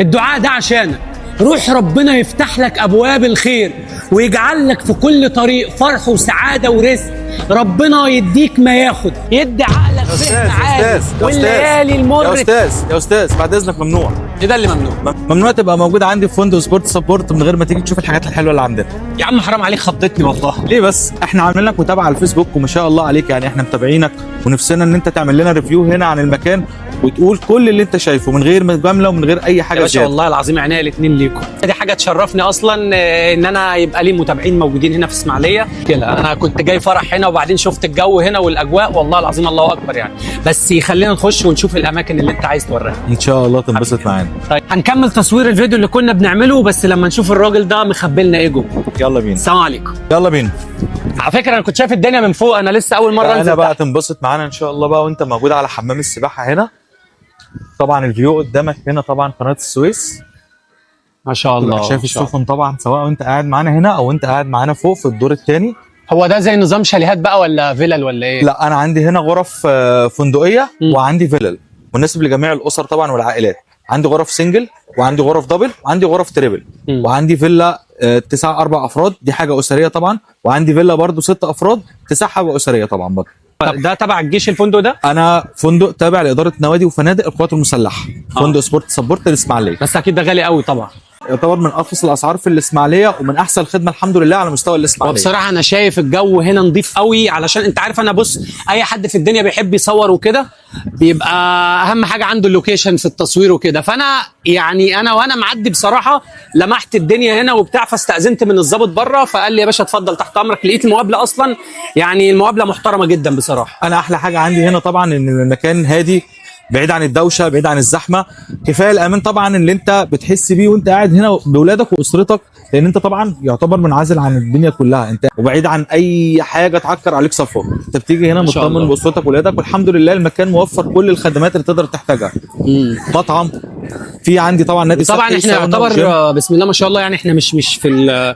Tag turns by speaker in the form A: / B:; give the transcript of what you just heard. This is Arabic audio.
A: الدعاء ده عشانك. روح ربنا يفتح لك ابواب الخير ويجعل لك في كل طريق فرح وسعاده ورزق. ربنا يديك ما ياخد، يدي عقلك فهم عالي والليالي المر.
B: يا استاذ بعد اذنك ممنوع.
A: ايه ده اللي ممنوع؟
B: ممنوع تبقى موجود عندي في فندق سبورت سبورت من غير ما تيجي تشوف الحاجات الحلوه اللي عندنا.
A: يا عم حرام عليك، خضتني والله.
B: ليه بس؟ احنا عاملين لك متابعه على الفيسبوك وما شاء الله عليك، يعني احنا متابعينك ونفسنا ان انت تعمل لنا ريفيو هنا عن المكان وتقول كل اللي انت شايفه من غير مجامله ومن غير اي حاجه
A: يا باشا
B: زياده.
A: والله العظيم عينيا الاثنين ليكم، دي حاجه تشرفني اصلا ان انا يبقى لي متابعين موجودين هنا في اسماعيليه كده. انا كنت جاي فرح هنا وبعدين شفت الجو هنا والاجواء، والله العظيم الله اكبر يعني. بس خلينا نخش ونشوف الاماكن اللي انت عايز توريها.
B: ان شاء الله تنبسط معانا.
A: طيب هنكمل تصوير الفيديو اللي كنا بنعمله، بس لما نشوف الراجل ده مخبي لنا ايه جوه.
B: يلا بينا.
A: السلام عليكم.
B: يلا بينا.
A: على فكره انا كنت شايف الدنيا من فوق، انا لسه اول مره انزل.
B: انا بقى تنبسط معانا ان شاء الله بقى وانت موجود على حمام السباحه هنا. طبعا الفيو قدامك هنا طبعا قناه السويس
A: ما شاء الله.
B: شايف السفن طبعا، سواء وانت قاعد معانا هنا او انت قاعد معانا فوق في الدور الثاني.
A: هو ده زي نظام شاليهات بقى ولا فيلل ولا ايه؟
B: لا انا عندي هنا غرف فندقيه وعندي فيلل مناسب لجميع الاسر طبعا والعائلات. عندي غرف سنجل وعندي غرف دبل وعندي غرف تريبل وعندي فيلا تسع 4 افراد، دي حاجه اسريه طبعا، وعندي فيلا برضو 6 افراد تسع حاجه اسريه طبعا برضو.
A: ده تبع الجيش الفندق ده؟
B: انا فندق تابع لاداره نوادي وفنادق القوات المسلحه، فندق سبورت سبورت الاسماعيليه.
A: بس اكيد ده غالي قوي طبعا.
B: يعتبر من ارخص الاسعار في الاسماعيليه ومن احسن الخدمه الحمد لله على مستوى الاسماعيليه.
A: وبصراحه انا شايف الجو هنا نظيف قوي، علشان انت عارف انا بص اي حد في الدنيا بيحب يصور وكده بيبقى اهم حاجه عنده اللوكيشن في التصوير وكده. فانا يعني انا وانا معدي بصراحه لمحت الدنيا هنا وبتاع، فاستاذنت من الضابط بره فقال لي يا باشا اتفضل تحت امرك. لقيت المقابله اصلا يعني المقابله محترمه جدا بصراحه.
B: انا احلى حاجه عندي هنا طبعا ان المكان هادي، بعيد عن الدوشه، بعيد عن الزحمه، كفايه الامان طبعا اللي انت بتحس بيه وانت قاعد هنا باولادك واسرتك، لان انت طبعا يعتبر منعزل عن الدنيا كلها انت وبعيد عن اي حاجه تعكر عليك صفوك. انت بتيجي هنا مطمن باسرتك واولادك، والحمد لله المكان موفر كل الخدمات اللي تقدر تحتاجها. مطعم، في عندي طبعا نادي
A: طبعا احنا يعتبر بسم الله ما شاء الله يعني احنا مش في